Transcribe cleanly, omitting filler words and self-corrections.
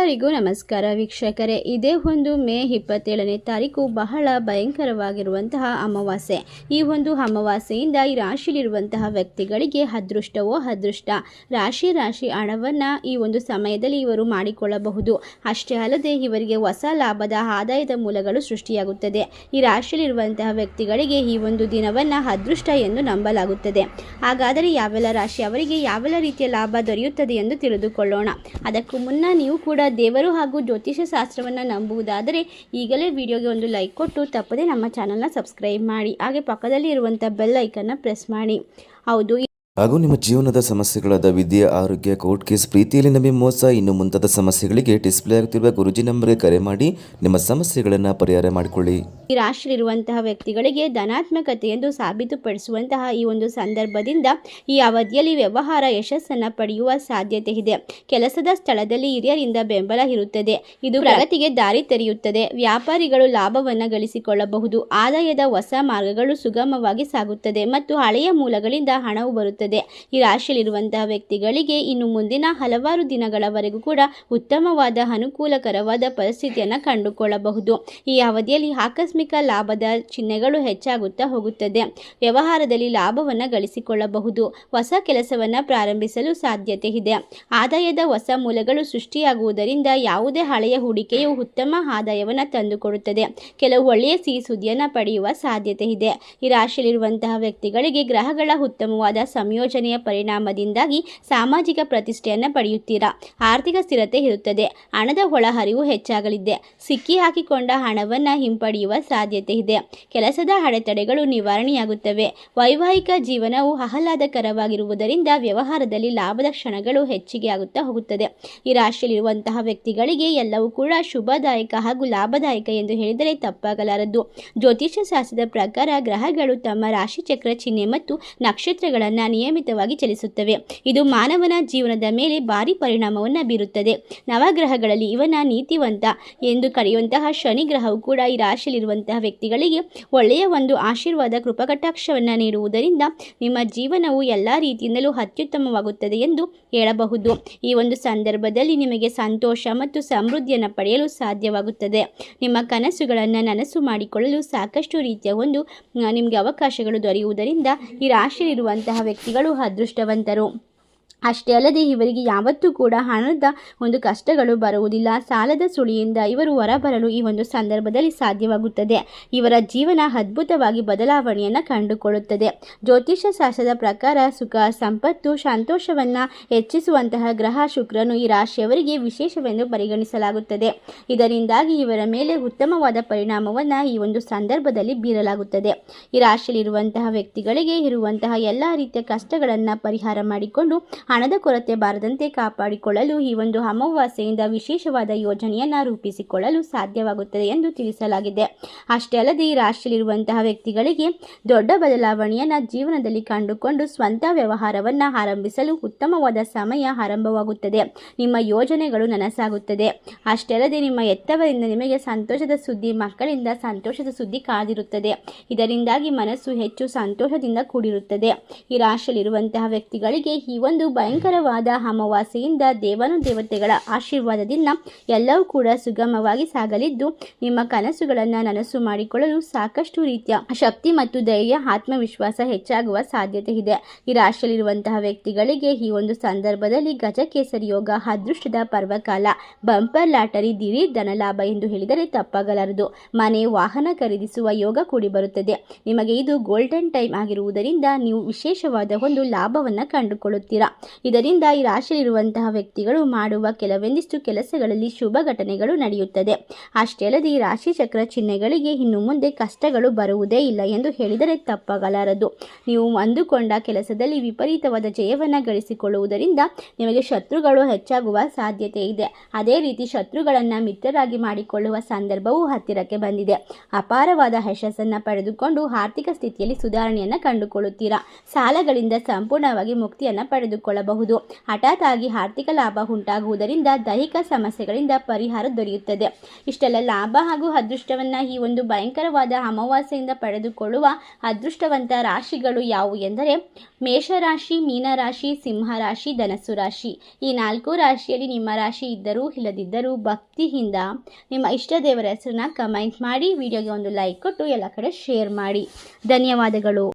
ಎಲ್ಲರಿಗೂ ನಮಸ್ಕಾರ ವೀಕ್ಷಕರೇ. ಇದೇ ಒಂದು ಮೇ 27ನೇ ತಾರೀಕು ಬಹಳ ಭಯಂಕರವಾಗಿರುವಂತಹ ಅಮಾವಾಸ್ಯೆ. ಈ ಒಂದು ಅಮಾವಾಸ್ಯೆಯಿಂದ ಈ ರಾಶಿಯಲ್ಲಿರುವಂತಹ ವ್ಯಕ್ತಿಗಳಿಗೆ ಅದೃಷ್ಟವೋ ಅದೃಷ್ಟ. ರಾಶಿ ಹಣವನ್ನು ಈ ಒಂದು ಸಮಯದಲ್ಲಿ ಇವರು ಮಾಡಿಕೊಳ್ಳಬಹುದು. ಅಷ್ಟೇ ಅಲ್ಲದೆ ಇವರಿಗೆ ಹೊಸ ಲಾಭದ ಆದಾಯದ ಮೂಲಗಳು ಸೃಷ್ಟಿಯಾಗುತ್ತದೆ. ಈ ರಾಶಿಯಲ್ಲಿರುವಂತಹ ವ್ಯಕ್ತಿಗಳಿಗೆ ಈ ಒಂದು ದಿನವನ್ನು ಅದೃಷ್ಟ ಎಂದು ನಂಬಲಾಗುತ್ತದೆ. ಹಾಗಾದರೆ ಯಾವೆಲ್ಲ ರಾಶಿ ಅವರಿಗೆ ಯಾವೆಲ್ಲ ರೀತಿಯ ಲಾಭ ದೊರೆಯುತ್ತದೆ ಎಂದು ತಿಳಿದುಕೊಳ್ಳೋಣ. ಅದಕ್ಕೂ ಮುನ್ನ ನೀವು ಕೂಡ ದೇವರು ಹಾಗೂ ಜ್ಯೋತಿಷ್ಯ ಶಾಸ್ತ್ರವನ್ನು ನಂಬುವುದಾದರೆ ಈಗಲೇ ವಿಡಿಯೋಗೆ ಒಂದು ಲೈಕ್ ಕೊಟ್ಟು ತಪ್ಪದೆ ನಮ್ಮ ಚಾನಲ್ನ ಸಬ್ಸ್ಕ್ರೈಬ್ ಮಾಡಿ. ಹಾಗೆ ಪಕ್ಕದಲ್ಲಿ ಇರುವಂಥ ಬೆಲ್ ಐಕನ್ನ ಪ್ರೆಸ್ ಮಾಡಿ. ಹೌದು, ಹಾಗೂ ನಿಮ್ಮ ಜೀವನದ ಸಮಸ್ಯೆಗಳಾದ ವಿದ್ಯೆ, ಆರೋಗ್ಯ, ಕೋರ್ಟ್ ಕೇಸ್, ಪ್ರೀತಿಯಲ್ಲಿ ನಂಬಿ ಮೋಸ, ಇನ್ನು ಮುಂತಾದ ಸಮಸ್ಯೆಗಳಿಗೆ ಡಿಸ್ಪ್ಲೇ ಆಗುತ್ತಿರುವ ಗುರುಜಿ ನಂಬರ್ಗೆ ಕರೆ ಮಾಡಿ ನಿಮ್ಮ ಸಮಸ್ಯೆಗಳನ್ನು ಪರಿಹಾರ ಮಾಡಿಕೊಳ್ಳಿ. ಈ ರಾಶಿಯಲ್ಲಿರುವಂತಹ ವ್ಯಕ್ತಿಗಳಿಗೆ ಧನಾತ್ಮಕತೆ ಎಂದು ಸಾಬೀತುಪಡಿಸುವಂತಹ ಈ ಒಂದು ಸಂದರ್ಭದಿಂದ ಈ ಅವಧಿಯಲ್ಲಿ ವ್ಯವಹಾರ ಯಶಸ್ಸನ್ನು ಪಡೆಯುವ ಸಾಧ್ಯತೆ ಇದೆ. ಕೆಲಸದ ಸ್ಥಳದಲ್ಲಿ ಹಿರಿಯರಿಂದ ಬೆಂಬಲ ಇರುತ್ತದೆ. ಇದು ಪ್ರಗತಿಗೆ ದಾರಿ ತೆರೆಯುತ್ತದೆ. ವ್ಯಾಪಾರಿಗಳು ಲಾಭವನ್ನು ಗಳಿಸಿಕೊಳ್ಳಬಹುದು. ಆದಾಯದ ಹೊಸ ಮಾರ್ಗಗಳು ಸುಗಮವಾಗಿ ಸಾಗುತ್ತದೆ ಮತ್ತು ಹಳೆಯ ಮೂಲಗಳಿಂದ ಹಣವು ಬರುತ್ತದೆ. ಈ ರಾಶಿಯಲ್ಲಿರುವಂತಹ ವ್ಯಕ್ತಿಗಳಿಗೆ ಇನ್ನು ಮುಂದಿನ ಹಲವಾರು ದಿನಗಳವರೆಗೂ ಕೂಡ ಉತ್ತಮವಾದ ಅನುಕೂಲಕರವಾದ ಪರಿಸ್ಥಿತಿಯನ್ನು ಕಂಡುಕೊಳ್ಳಬಹುದು. ಈ ಅವಧಿಯಲ್ಲಿ ಆಕಸ್ಮಿಕ ಲಾಭದ ಚಿಹ್ನೆಗಳು ಹೆಚ್ಚಾಗುತ್ತಾ ಹೋಗುತ್ತದೆ. ವ್ಯವಹಾರದಲ್ಲಿ ಲಾಭವನ್ನು ಗಳಿಸಿಕೊಳ್ಳಬಹುದು. ಹೊಸ ಕೆಲಸವನ್ನು ಪ್ರಾರಂಭಿಸಲು ಸಾಧ್ಯತೆ ಇದೆ. ಆದಾಯದ ಹೊಸ ಮೂಲಗಳು ಸೃಷ್ಟಿಯಾಗುವುದರಿಂದ ಯಾವುದೇ ಹಳೆಯ ಹೂಡಿಕೆಯು ಉತ್ತಮ ಆದಾಯವನ್ನು ತಂದುಕೊಡುತ್ತದೆ. ಕೆಲವು ಒಳ್ಳೆಯ ಸಿಹಿ ಸುದ್ದಿಯನ್ನು ಪಡೆಯುವ ಸಾಧ್ಯತೆ ಇದೆ. ಈ ರಾಶಿಯಲ್ಲಿರುವಂತಹ ವ್ಯಕ್ತಿಗಳಿಗೆ ಗ್ರಹಗಳ ಉತ್ತಮವಾದ ಸಂಯೋಜನೆಯ ಪರಿಣಾಮದಿಂದಾಗಿ ಸಾಮಾಜಿಕ ಪ್ರತಿಷ್ಠೆಯನ್ನು ಪಡೆಯುತ್ತೀರಾ. ಆರ್ಥಿಕ ಸ್ಥಿರತೆ ಇರುತ್ತದೆ. ಹಣದ ಒಳಹರಿವು ಹೆಚ್ಚಾಗಲಿದೆ. ಸಿಕ್ಕಿ ಹಾಕಿಕೊಂಡ ಹಣವನ್ನು ಹಿಂಪಡೆಯುವ ಸಾಧ್ಯತೆ ಇದೆ. ಕೆಲಸದ ಅಡೆತಡೆಗಳು ನಿವಾರಣೆಯಾಗುತ್ತವೆ. ವೈವಾಹಿಕ ಜೀವನವು ಆಹ್ಲಾದಕರವಾಗಿರುವುದರಿಂದ ವ್ಯವಹಾರದಲ್ಲಿ ಲಾಭದ ಕ್ಷಣಗಳು ಹೆಚ್ಚಿಗೆ ಆಗುತ್ತಾ ಹೋಗುತ್ತದೆ. ಈ ರಾಶಿಯಲ್ಲಿರುವಂತಹ ವ್ಯಕ್ತಿಗಳಿಗೆ ಎಲ್ಲವೂ ಕೂಡ ಶುಭದಾಯಕ ಹಾಗೂ ಲಾಭದಾಯಕ ಎಂದು ಹೇಳಿದರೆ ತಪ್ಪಾಗಲಾರದು. ಜ್ಯೋತಿಷ್ಯ ಶಾಸ್ತ್ರದ ಪ್ರಕಾರ ಗ್ರಹಗಳು ತಮ್ಮ ರಾಶಿಚಕ್ರ ಚಿಹ್ನೆ ಮತ್ತು ನಕ್ಷತ್ರಗಳನ್ನು ನಿಯಮಿತವಾಗಿ ಚಲಿಸುತ್ತವೆ. ಇದು ಮಾನವನ ಜೀವನದ ಮೇಲೆ ಭಾರಿ ಪರಿಣಾಮವನ್ನು ಬೀರುತ್ತದೆ. ನವಗ್ರಹಗಳಲ್ಲಿ ಇವನ ನೀತಿವಂತ ಎಂದು ಕರೆಯುವಂತಹ ಶನಿ ಗ್ರಹವು ಕೂಡ ಈ ರಾಶಿಯಲ್ಲಿರುವಂತಹ ವ್ಯಕ್ತಿಗಳಿಗೆ ಒಳ್ಳೆಯ ಒಂದು ಆಶೀರ್ವಾದ ಕೃಪಕಟಾಕ್ಷವನ್ನು ನೀಡುವುದರಿಂದ ನಿಮ್ಮ ಜೀವನವು ಎಲ್ಲ ರೀತಿಯಿಂದಲೂ ಅತ್ಯುತ್ತಮವಾಗುತ್ತದೆ ಎಂದು ಹೇಳಬಹುದು. ಈ ಒಂದು ಸಂದರ್ಭದಲ್ಲಿ ನಿಮಗೆ ಸಂತೋಷ ಮತ್ತು ಸಮೃದ್ಧಿಯನ್ನು ಪಡೆಯಲು ಸಾಧ್ಯವಾಗುತ್ತದೆ. ನಿಮ್ಮ ಕನಸುಗಳನ್ನು ನನಸು ಮಾಡಿಕೊಳ್ಳಲು ಸಾಕಷ್ಟು ರೀತಿಯ ಒಂದು ನಿಮಗೆ ಅವಕಾಶಗಳು ದೊರೆಯುವುದರಿಂದ ಈ ರಾಶಿಯಲ್ಲಿರುವಂತಹ ವ್ಯಕ್ತಿಗಳು ಅದೃಷ್ಟವಂತರು. ಅಷ್ಟೇ ಅಲ್ಲದೆ ಇವರಿಗೆ ಯಾವತ್ತೂ ಕೂಡ ಹಣದ ಒಂದು ಕಷ್ಟಗಳು ಬರುವುದಿಲ್ಲ. ಸಾಲದ ಸುಳಿಯಿಂದ ಇವರು ಹೊರಬರಲು ಈ ಒಂದು ಸಂದರ್ಭದಲ್ಲಿ ಸಾಧ್ಯವಾಗುತ್ತದೆ. ಇವರ ಜೀವನ ಅದ್ಭುತವಾಗಿ ಬದಲಾವಣೆಯನ್ನು ಕಂಡುಕೊಳ್ಳುತ್ತದೆ. ಜ್ಯೋತಿಷ್ಯ ಶಾಸ್ತ್ರದ ಪ್ರಕಾರ ಸುಖ, ಸಂಪತ್ತು, ಸಂತೋಷವನ್ನು ಹೆಚ್ಚಿಸುವಂತಹ ಗ್ರಹ ಶುಕ್ರನು ಈ ರಾಶಿಯವರಿಗೆ ವಿಶೇಷವೆಂದು ಪರಿಗಣಿಸಲಾಗುತ್ತದೆ. ಇದರಿಂದಾಗಿ ಇವರ ಮೇಲೆ ಉತ್ತಮವಾದ ಪರಿಣಾಮವನ್ನು ಈ ಒಂದು ಸಂದರ್ಭದಲ್ಲಿ ಬೀರಲಾಗುತ್ತದೆ. ಈ ರಾಶಿಯಲ್ಲಿರುವಂತಹ ವ್ಯಕ್ತಿಗಳಿಗೆ ಇರುವಂತಹ ಎಲ್ಲ ರೀತಿಯ ಕಷ್ಟಗಳನ್ನು ಪರಿಹಾರ ಮಾಡಿಕೊಂಡು ಹಣದ ಕೊರತೆ ಬಾರದಂತೆ ಕಾಪಾಡಿಕೊಳ್ಳಲು ಈ ಒಂದು ಅಮಾವಾಸ್ಯೆಯಿಂದ ವಿಶೇಷವಾದ ಯೋಜನೆಯನ್ನು ರೂಪಿಸಿಕೊಳ್ಳಲು ಸಾಧ್ಯವಾಗುತ್ತದೆ ಎಂದು ತಿಳಿಸಲಾಗಿದೆ. ಅಷ್ಟೇ ಅಲ್ಲದೆ ಈ ರಾಶಿಯಲ್ಲಿರುವಂತಹ ವ್ಯಕ್ತಿಗಳಿಗೆ ದೊಡ್ಡ ಬದಲಾವಣೆಯನ್ನು ಜೀವನದಲ್ಲಿ ಕಂಡುಕೊಂಡು ಸ್ವಂತ ವ್ಯವಹಾರವನ್ನು ಆರಂಭಿಸಲು ಉತ್ತಮವಾದ ಸಮಯ ಆರಂಭವಾಗುತ್ತದೆ. ನಿಮ್ಮ ಯೋಜನೆಗಳು ನನಸಾಗುತ್ತದೆ. ಅಷ್ಟೇ ಅಲ್ಲದೆ ನಿಮ್ಮ ಎತ್ತವರಿಂದ ನಿಮಗೆ ಸಂತೋಷದ ಸುದ್ದಿ, ಮಕ್ಕಳಿಂದ ಸಂತೋಷದ ಸುದ್ದಿ ಕಾದಿರುತ್ತದೆ. ಇದರಿಂದಾಗಿ ಮನಸ್ಸು ಹೆಚ್ಚು ಸಂತೋಷದಿಂದ ಕೂಡಿರುತ್ತದೆ. ಈ ರಾಶಿಯಲ್ಲಿರುವಂತಹ ವ್ಯಕ್ತಿಗಳಿಗೆ ಈ ಒಂದು ಭಯಂಕರವಾದ ಅಮಾವಾಸ್ಯೆಯಿಂದ ದೇವತೆಗಳ ಆಶೀರ್ವಾದದಿಂದ ಎಲ್ಲವೂ ಕೂಡ ಸುಗಮವಾಗಿ ಸಾಗಲಿದ್ದು ನಿಮ್ಮ ಕನಸುಗಳನ್ನು ನನಸು ಮಾಡಿಕೊಳ್ಳಲು ಸಾಕಷ್ಟು ರೀತಿಯ ಶಕ್ತಿ ಮತ್ತು ಧೈರ್ಯ, ಆತ್ಮವಿಶ್ವಾಸ ಹೆಚ್ಚಾಗುವ ಸಾಧ್ಯತೆ ಇದೆ. ಈ ರಾಶಿಯಲ್ಲಿರುವಂತಹ ವ್ಯಕ್ತಿಗಳಿಗೆ ಈ ಒಂದು ಸಂದರ್ಭದಲ್ಲಿ ಗಜಕೇಸರಿ ಯೋಗ, ಅದೃಷ್ಟದ ಪರ್ವಕಾಲ, ಬಂಪರ್ ಲಾಟರಿ, ದಿಢೀರ್ ಧನಲಾಭ ಎಂದು ಹೇಳಿದರೆ ತಪ್ಪಾಗಲಾರದು. ಮನೆ, ವಾಹನ ಖರೀದಿಸುವ ಯೋಗ ಕೂಡಿ ಬರುತ್ತದೆ. ನಿಮಗೆ ಇದು ಗೋಲ್ಡನ್ ಟೈಮ್ ಆಗಿರುವುದರಿಂದ ನೀವು ವಿಶೇಷವಾದ ಒಂದು ಲಾಭವನ್ನು ಕಂಡುಕೊಳ್ಳುತ್ತೀರಾ. ಇದರಿಂದ ಈ ರಾಶಿಯಲ್ಲಿರುವಂತಹ ವ್ಯಕ್ತಿಗಳು ಮಾಡುವ ಕೆಲವೊಂದಿಷ್ಟು ಕೆಲಸಗಳಲ್ಲಿ ಶುಭ ಘಟನೆಗಳು ನಡೆಯುತ್ತದೆ. ಅಷ್ಟೇ ಅಲ್ಲದೆ ಈ ರಾಶಿ ಚಕ್ರ ಚಿಹ್ನೆಗಳಿಗೆ ಇನ್ನು ಮುಂದೆ ಕಷ್ಟಗಳು ಬರುವುದೇ ಇಲ್ಲ ಎಂದು ಹೇಳಿದರೆ ತಪ್ಪಾಗಲಾರದು. ನೀವು ಅಂದುಕೊಂಡ ಕೆಲಸದಲ್ಲಿ ವಿಪರೀತವಾದ ಜಯವನ್ನು ಗಳಿಸಿಕೊಳ್ಳುವುದರಿಂದ ನಿಮಗೆ ಶತ್ರುಗಳು ಹೆಚ್ಚಾಗುವ ಸಾಧ್ಯತೆ ಇದೆ. ಅದೇ ರೀತಿ ಶತ್ರುಗಳನ್ನು ಮಿತ್ರರಾಗಿ ಮಾಡಿಕೊಳ್ಳುವ ಸಂದರ್ಭವು ಹತ್ತಿರಕ್ಕೆ ಬಂದಿದೆ. ಅಪಾರವಾದ ಯಶಸ್ಸನ್ನು ಪಡೆದುಕೊಂಡು ಆರ್ಥಿಕ ಸ್ಥಿತಿಯಲ್ಲಿ ಸುಧಾರಣೆಯನ್ನು ಕಂಡುಕೊಳ್ಳುತ್ತೀರಾ. ಸಾಲಗಳಿಂದ ಸಂಪೂರ್ಣವಾಗಿ ಮುಕ್ತಿಯನ್ನು ಪಡೆದುಕೊಳ್ಳಬಹುದು. ಪಡೆದುಕೊಳ್ಳಬಹುದು. ಹಠಾತ್ ಆಗಿ ಆರ್ಥಿಕ ಲಾಭ ಉಂಟಾಗುವುದರಿಂದ ದೈಹಿಕ ಸಮಸ್ಯೆಗಳಿಂದ ಪರಿಹಾರ ದೊರೆಯುತ್ತದೆ. ಇಷ್ಟೆಲ್ಲ ಲಾಭ ಹಾಗೂ ಅದೃಷ್ಟವನ್ನು ಈ ಒಂದು ಭಯಂಕರವಾದ ಅಮಾವಾಸ್ಯೆಯಿಂದ ಪಡೆದುಕೊಳ್ಳುವ ಅದೃಷ್ಟವಂತ ರಾಶಿಗಳು ಯಾವುವು ಎಂದರೆ ಮೇಷರಾಶಿ, ಮೀನರಾಶಿ, ಸಿಂಹರಾಶಿ, ಧನಸ್ಸು ರಾಶಿ. ಈ 4 ರಾಶಿಯಲ್ಲಿ ನಿಮ್ಮ ರಾಶಿ ಇದ್ದರೂ ಇಲ್ಲದಿದ್ದರೂ ಭಕ್ತಿಯಿಂದ ನಿಮ್ಮ ಇಷ್ಟ ದೇವರ ಹೆಸರನ್ನ ಕಮೆಂಟ್ ಮಾಡಿ, ವಿಡಿಯೋಗೆ ಒಂದು ಲೈಕ್ ಕೊಟ್ಟು ಎಲ್ಲ ಕಡೆ ಶೇರ್ ಮಾಡಿ. ಧನ್ಯವಾದಗಳು.